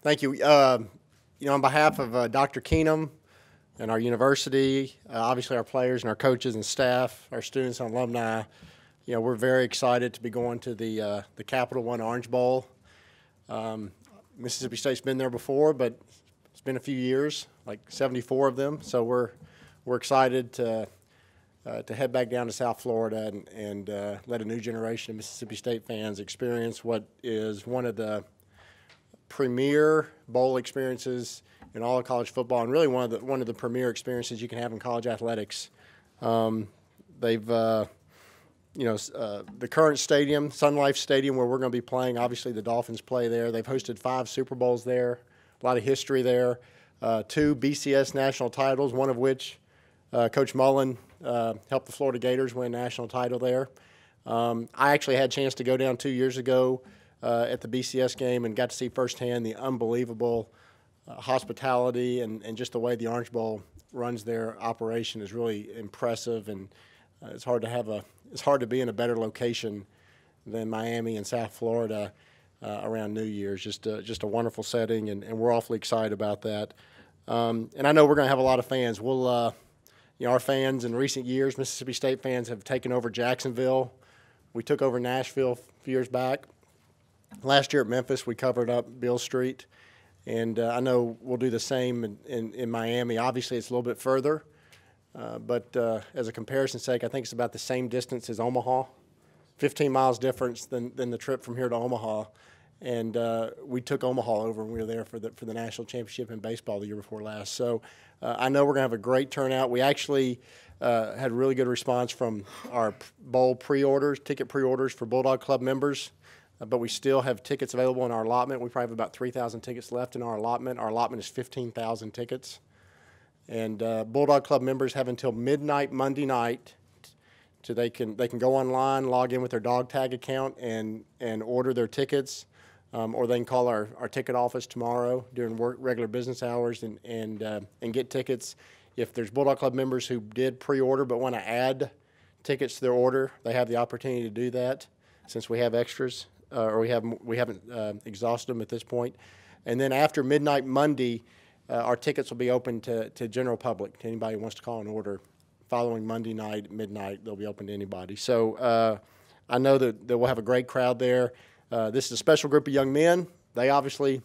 Thank you. On behalf of Dr. Keenum and our university, obviously our players and our coaches and staff, our students and alumni, we're very excited to be going to the Capital One Orange Bowl. Mississippi State's been there before, but it's been a few years, like 74 of them. So we're excited to head back down to South Florida and let a new generation of Mississippi State fans experience what is one of the premier bowl experiences in all of college football, and really one of the premier experiences you can have in college athletics. The current stadium, Sun Life Stadium, where we're going to be playing, obviously the Dolphins play there. They've hosted 5 Super Bowls there, a lot of history there, 2 BCS national titles, one of which Coach Mullen helped the Florida Gators win a national title there. I actually had a chance to go down 2 years ago at the BCS game and got to see firsthand the unbelievable hospitality and just the way the Orange Bowl runs their operation is really impressive, and it's hard to be in a better location than Miami and South Florida around New Year's. Just a wonderful setting, and we're awfully excited about that. And I know we're going to have a lot of fans. Our fans in recent years, Mississippi State fans, have taken over Jacksonville. We took over Nashville a few years back. Last year at Memphis, we covered up Beale Street, and I know we'll do the same in Miami. Obviously, it's a little bit further, but as a comparison's sake, I think it's about the same distance as Omaha, 15 miles difference than the trip from here to Omaha. And we took Omaha over when we were there for the national championship in baseball the year before last. So I know we're going to have a great turnout. We actually had really good response from our bowl pre-orders, ticket pre-orders for Bulldog Club members. But we still have tickets available in our allotment. We probably have about 3,000 tickets left in our allotment. Our allotment is 15,000 tickets. And Bulldog Club members have until midnight Monday night so they can go online, log in with their dog tag account, and order their tickets. Or they can call our ticket office tomorrow during regular business hours and get tickets. If there's Bulldog Club members who did pre-order but want to add tickets to their order, they have the opportunity to do that since we have extras. Or we haven't exhausted them at this point. And then after midnight Monday, our tickets will be open to general public, to anybody who wants to call an order. Following Monday night at midnight, they'll be open to anybody. So I know that we'll have a great crowd there. This is a special group of young men. They obviously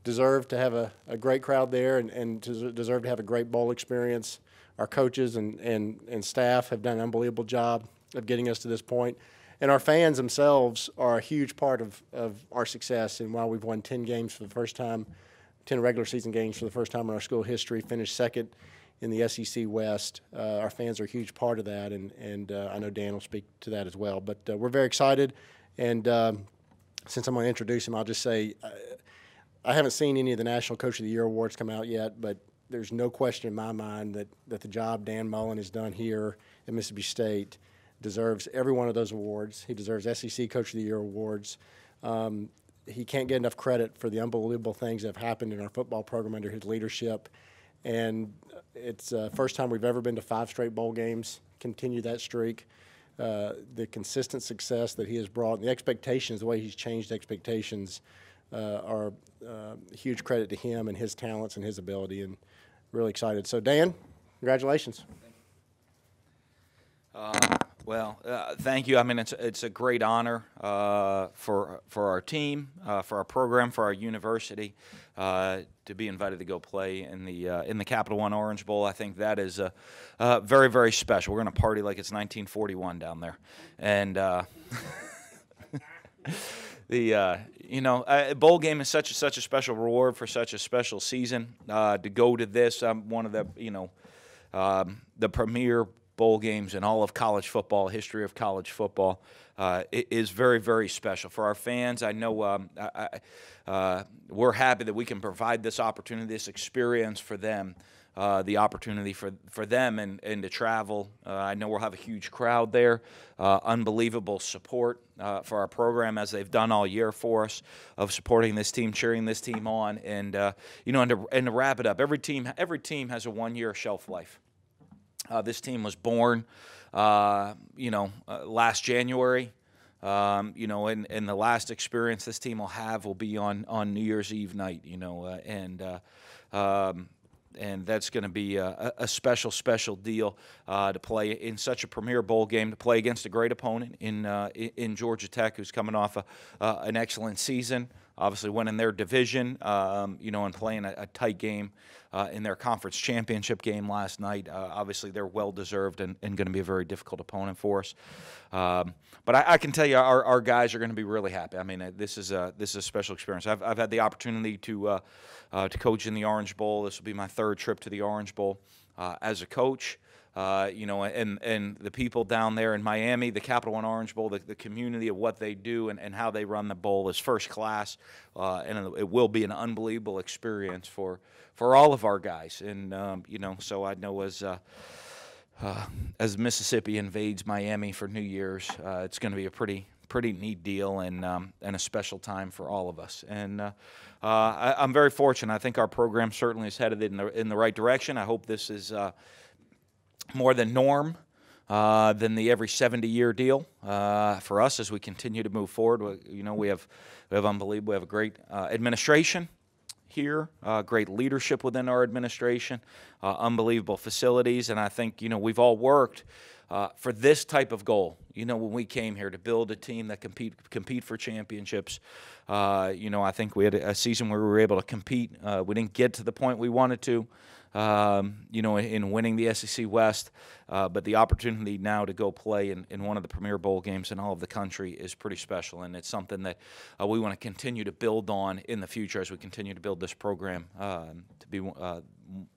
deserve to have a great crowd there and deserve to have a great bowl experience. Our coaches and staff have done an unbelievable job of getting us to this point. And our fans themselves are a huge part of our success. And while we've won 10 games for the first time, 10 regular season games for the first time in our school history, finished second in the SEC West, our fans are a huge part of that. And I know Dan will speak to that as well. But we're very excited. And since I'm going to introduce him, I'll just say I haven't seen any of the National Coach of the Year awards come out yet, but there's no question in my mind that the job Dan Mullen has done here at Mississippi State deserves every one of those awards. He deserves SEC Coach of the Year awards. He can't get enough credit for the unbelievable things that have happened in our football program under his leadership. And it's the first time we've ever been to 5 straight bowl games, continue that streak. The consistent success that he has brought, and the expectations, the way he's changed expectations, are huge credit to him and his talents and his ability, and really excited. So, Dan, congratulations. Thank you. I mean, it's a great honor for our team, for our program, for our university, to be invited to go play in the Capital One Orange Bowl. I think that is very, very special. We're going to party like it's 1941 down there, and bowl game is such a special reward for such a special season. To go to this, one of the premier bowl games in all of college football, history of college football, it is very, very special for our fans. I know we're happy that we can provide this opportunity, this experience for them, the opportunity for them and to travel. I know we'll have a huge crowd there, unbelievable support for our program as they've done all year for us, of supporting this team, cheering this team on, and to wrap it up, every team has a 1-year shelf life. This team was born, last January. You know, and the last experience this team will have will be on New Year's Eve night. You know, and that's going to be a special, special deal to play in such a premier bowl game, to play against a great opponent in Georgia Tech, who's coming off an excellent season, obviously winning their division, you know, and playing a tight game in their conference championship game last night. Obviously, they're well-deserved and going to be a very difficult opponent for us. But I can tell you, our guys are going to be really happy. I mean, this is a special experience. I've had the opportunity to coach in the Orange Bowl. This will be my third trip to the Orange Bowl as a coach. You know, and the people down there in Miami, the Capital One Orange Bowl, the community of what they do and how they run the bowl is first class, and it will be an unbelievable experience for all of our guys. And you know, so I know as Mississippi invades Miami for New Year's, it's going to be a pretty neat deal and a special time for all of us. And I'm very fortunate. I think our program certainly is headed in the right direction. I hope this is more than norm than the every 70-year deal for us as we continue to move forward. You know, we have unbelievable. We have a great administration here, great leadership within our administration, unbelievable facilities, and I think, you know, we've all worked for this type of goal. You know, when we came here to build a team that compete for championships, you know, I think we had a season where we were able to compete. We didn't get to the point we wanted to, you know, in winning the SEC West, but the opportunity now to go play in one of the premier bowl games in all of the country is pretty special, and it's something that we want to continue to build on in the future as we continue to build this program to be,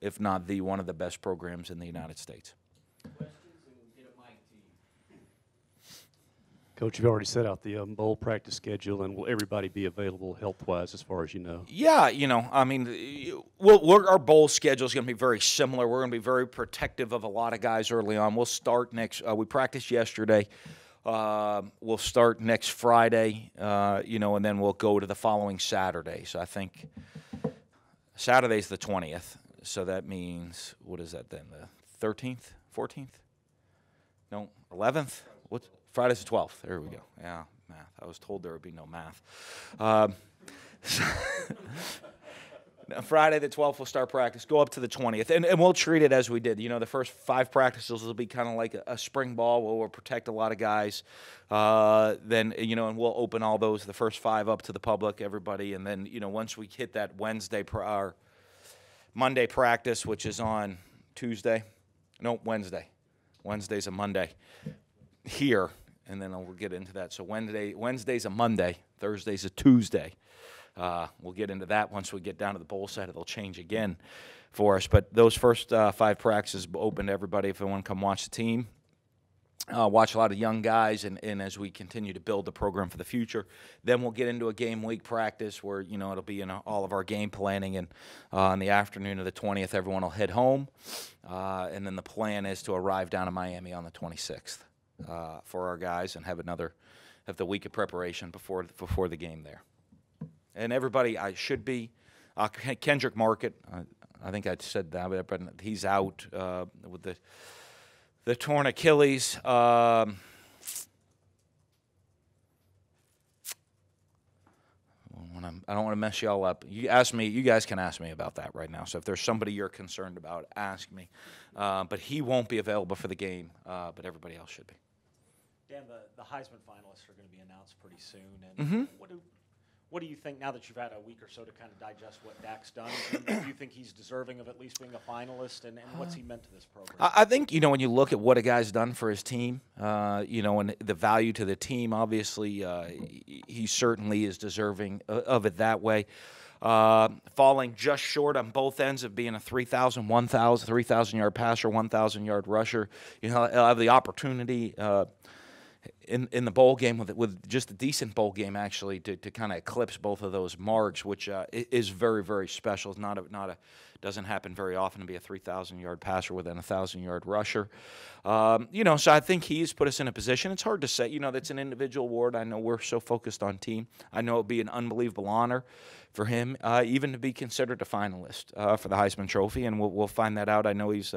if not one of the best programs in the United States. Coach, you've already set out the bowl practice schedule, and will everybody be available health-wise as far as you know? Yeah, you know, I mean, our bowl schedule is going to be very similar. We're going to be very protective of a lot of guys early on. We'll start we practiced yesterday. We'll start next Friday, you know, and then we'll go to the following Saturday. So I think Saturday's the 20th. So that means, what is that then, the 13th, 14th? No, 11th? What's Friday's the 12th. There we go. Yeah, math. I was told there would be no math. Friday the 12th we'll start practice. Go up to the 20th, and we'll treat it as we did. You know, the first 5 practices will be kind of like a spring ball where we'll protect a lot of guys. Then, you know, and we'll open all those, the first 5 up to the public, everybody, and then, you know, once we hit that our Monday practice, which is on Tuesday. No, Wednesday. Wednesday's a Monday here. And then we'll get into that. So Wednesday's a Monday, Thursday's a Tuesday. We'll get into that once we get down to the bowl side. It'll change again for us. But those first 5 practices open to everybody if they want to come watch the team. Watch a lot of young guys, and as we continue to build the program for the future. Then we'll get into a game week practice where, you know, it'll be in all of our game planning. And on the afternoon of the 20th, everyone will head home. And then the plan is to arrive down in Miami on the 26th. For our guys and have the week of preparation before the game there. And everybody, Kendrick Market, I think I said that, but he's out with the torn Achilles. I don't want to mess y'all up. You guys can ask me about that right now. So if there's somebody you're concerned about, ask me. But he won't be available for the game, but everybody else should be. Dan, the Heisman finalists are going to be announced pretty soon. And what do you think now that you've had a week or so to kind of digest what Dak's done? Do you think he's deserving of at least being a finalist? And what's he meant to this program? I think, you know, when you look at what a guy's done for his team, you know, and the value to the team, obviously he certainly is deserving of it that way. Falling just short on both ends of being a 3,000-yard passer, 1,000-yard rusher. You know, he'll have the opportunity in the bowl game with just a decent bowl game actually to kind of eclipse both of those marks, which is very, very special. It's not Doesn't happen very often to be a 3,000-yard passer with an 1,000-yard rusher. You know, so I think he's put us in a position. It's hard to say. You know, that's an individual award. I know we're so focused on team. I know it would be an unbelievable honor for him even to be considered a finalist for the Heisman Trophy, and we'll find that out. I know he's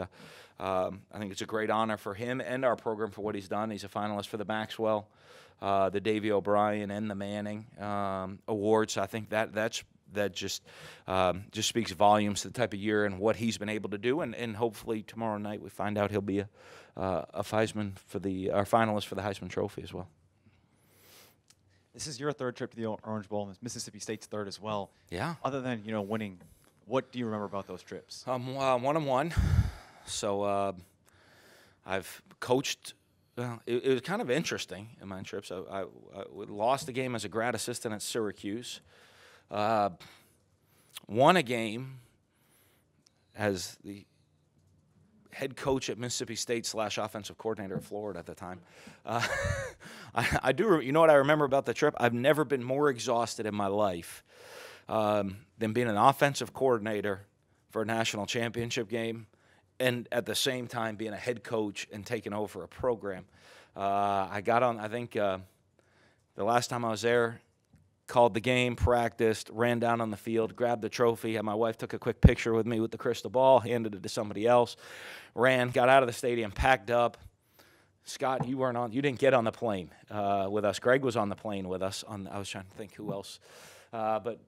I think it's a great honor for him and our program for what he's done. He's a finalist for the Maxwell, the Davey O'Brien, and the Manning awards. So I think that just speaks volumes to the type of year and what he's been able to do. And hopefully tomorrow night we find out he'll be a Heisman for our finalist for the Heisman Trophy as well. This is your third trip to the Orange Bowl, and Mississippi State's third as well. Yeah. Other than, you know, winning, what do you remember about those trips? 1-1. So I've coached. Well, it was kind of interesting in my trips. I lost the game as a grad assistant at Syracuse. Won a game as the head coach at Mississippi State / offensive coordinator at Florida at the time. I do. You know what I remember about the trip? I've never been more exhausted in my life than being an offensive coordinator for a national championship game, and at the same time being a head coach and taking over a program. I got on, I think the last time I was there, called the game, practiced, ran down on the field, grabbed the trophy, and my wife took a quick picture with me with the crystal ball, handed it to somebody else, ran, got out of the stadium, packed up. Scott, you didn't get on the plane with us. Greg was on the plane with us. I was trying to think who else. But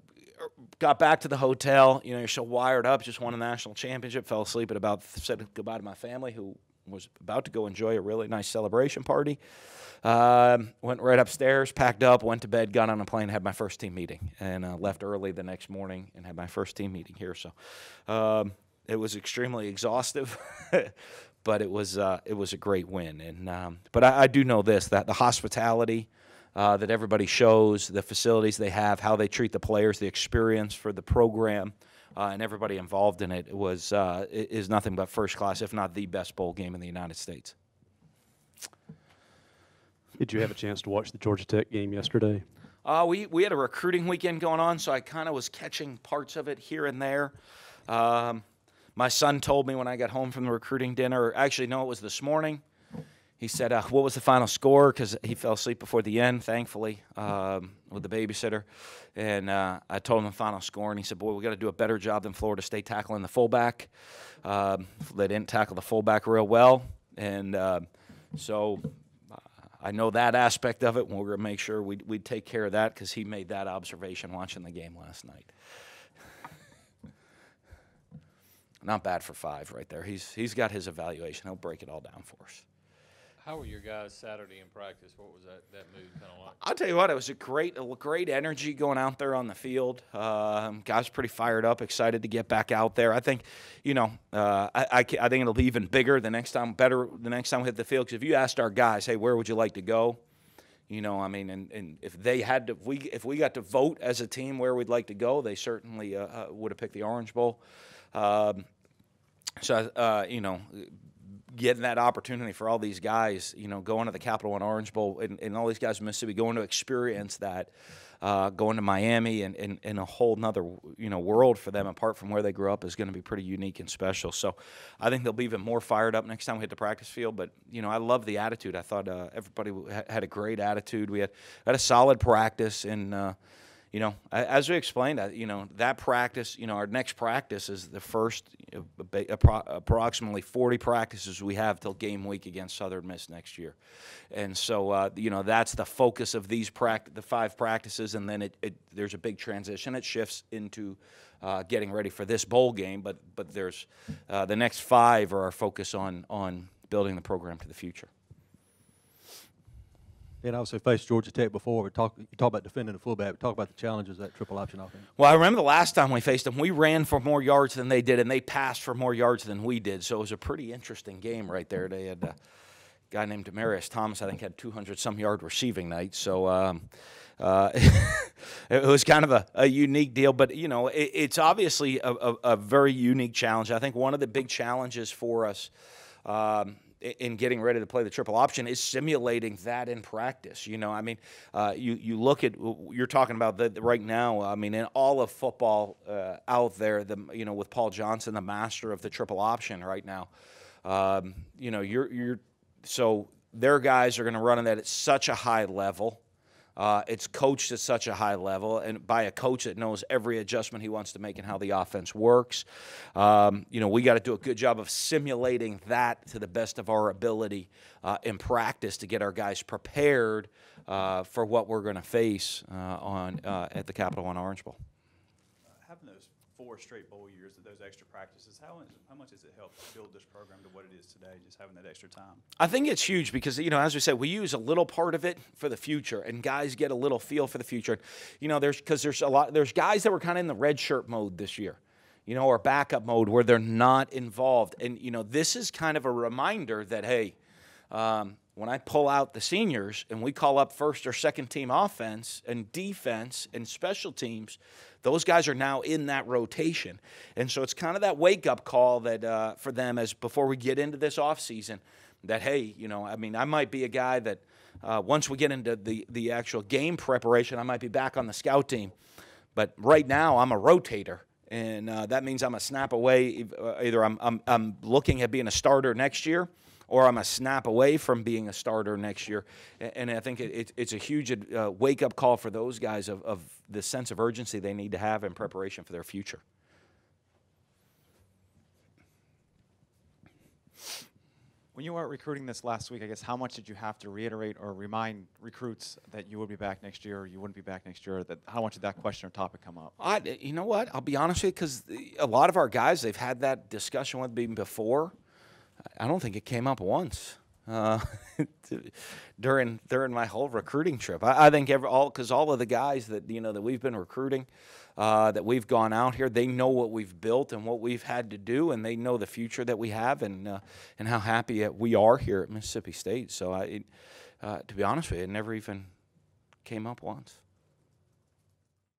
got back to the hotel. You know, you're so wired up, just won a national championship, fell asleep said goodbye to my family, who was about to go enjoy a really nice celebration party. Went right upstairs, packed up, went to bed, got on a plane, had my first team meeting, and left early the next morning and had my first team meeting here. So it was extremely exhaustive, but it was a great win. And but I do know this, that the hospitality that everybody shows, the facilities they have, how they treat the players, the experience for the program, and everybody involved in it is nothing but first class, if not the best bowl game in the United States. Did you have a chance to watch the Georgia Tech game yesterday? We had a recruiting weekend going on, so I kind of was catching parts of it here and there. My son told me when I got home from the recruiting dinner, actually, no, it was this morning. He said, what was the final score? Because he fell asleep before the end, thankfully, with the babysitter. And I told him the final score, and he said, boy, we got to do a better job than Florida State tackling the fullback. They didn't tackle the fullback real well. And so I know that aspect of it, and we're going to make sure we'd take care of that, because he made that observation watching the game last night. Not bad for 5 right there. He's got his evaluation. He'll break it all down for us. How were your guys Saturday in practice? What was that mood kind of like? I'll tell you what, it was a great energy going out there on the field. Guys pretty fired up, excited to get back out there. I think, you know, I think it'll be even bigger the next time we hit the field. Because if you asked our guys, hey, where would you like to go? You know, I mean, and if they had to, if we got to vote as a team where we'd like to go, they certainly would have picked the Orange Bowl. You know, getting that opportunity for all these guys, you know, going to the Capital One Orange Bowl, and all these guys in Mississippi going to experience that, going to Miami and a whole nother, you know, world for them apart from where they grew up is going to be pretty unique and special. So I think they'll be even more fired up next time we hit the practice field. But, you know, I love the attitude. I thought everybody had a great attitude. We had a solid practice, and you know, as we explained, you know, that practice, you know, our next practice is the first approximately 40 practices we have till game week against Southern Miss next year. And so, you know, that's the focus of the 5 practices, and then there's a big transition. It shifts into getting ready for this bowl game, but there's the next 5 are our focus on building the program to the future. And obviously faced Georgia Tech before. You talk about defending the fullback. We talk about the challenges of that triple option offense. Well, I remember the last time we faced them, we ran for more yards than they did, and they passed for more yards than we did. So it was a pretty interesting game right there. They had a guy named Demarius Thomas, I think, had 200-some yard receiving night. So it was kind of a unique deal. But, you know, it's obviously a very unique challenge. I think one of the big challenges for us in getting ready to play the triple option is simulating that in practice. You know, I mean, you look at, you're talking about that right now. I mean, in all of football out there, with Paul Johnson, the master of the triple option right now. You know, so their guys are going to run that at such a high level. It's coached at such a high level, and by a coach that knows every adjustment he wants to make and how the offense works. You know, we got to do a good job of simulating that to the best of our ability in practice to get our guys prepared for what we're going to face at the Capital One Orange Bowl. Having those 4 straight bowl years of those extra practices, how much has it helped build this program to what it is today, just having that extra time? I think it's huge because, you know, as we said, we use a little part of it for the future, and guys get a little feel for the future. You know, there's guys that were kind of in the red shirt mode this year, you know, or backup mode where they're not involved. And, you know, this is kind of a reminder that, hey, when I pull out the seniors and we call up first or second team offense and defense and special teams, those guys are now in that rotation. And so it's kind of that wake-up call that for them as before we get into this offseason that, hey, you know, I mean, I might be a guy that once we get into the actual game preparation, I might be back on the scout team. But right now I'm a rotator. And that means I'm a snap away. Either I'm looking at being a starter next year, or I'm a snap away from being a starter next year. And I think it's a huge wake-up call for those guys of the sense of urgency they need to have in preparation for their future. When you were recruiting this last week, I guess, how much did you have to reiterate or remind recruits that you would be back next year or you wouldn't be back next year? How much did that question or topic come up? You know what? I'll be honest with you, because a lot of our guys, they've had that discussion with me before. I don't think it came up once during my whole recruiting trip. I think because all of the guys that that we've been recruiting, that we've gone out here, they know what we've built and what we've had to do, and they know the future that we have and how happy we are here at Mississippi State. So to be honest with you, it never even came up once.